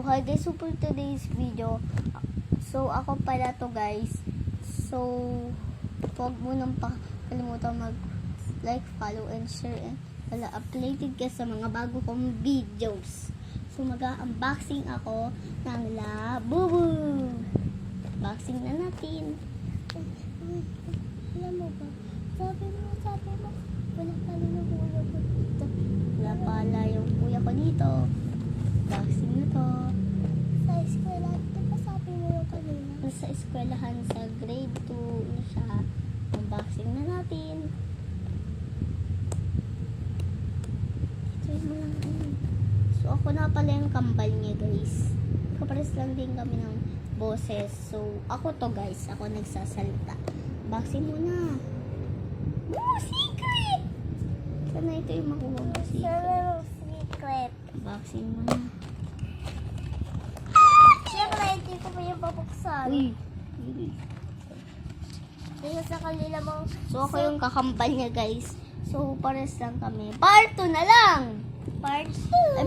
So, hi guys, so for today's video, so ako pala to guys. So, huwag mo nang kalimutan mag-like, follow, and share, and wala updated ka sa mga bago kong videos. So, mag-unboxing ako ng Labubu. Unboxing na natin. Alam mo ba? Sabi mo, wala pala yung kuya ko dito. Wala pala yung kuya ko dito. Unboxing na to. Sa eskwela, di ba sabi mo yung kanina? Nasa eskwelahan sa grade 2 na siya. Unboxing na natin. Ito mo lang yun. So, ako na pala yung kambal niya guys. Kapares lang din kami ng boses. So, ako to guys. Ako nagsasalita. Unboxing muna. Oh, secret! Sana ito yung makuha mo secret. Secret. Unboxing muna. Siyempre, hindi ko pa yung babuksan. Uy. Dito sa kanila mga... So, ako yung kakambal niya, guys. So, pares lang kami. Part 2 na lang! Part 3.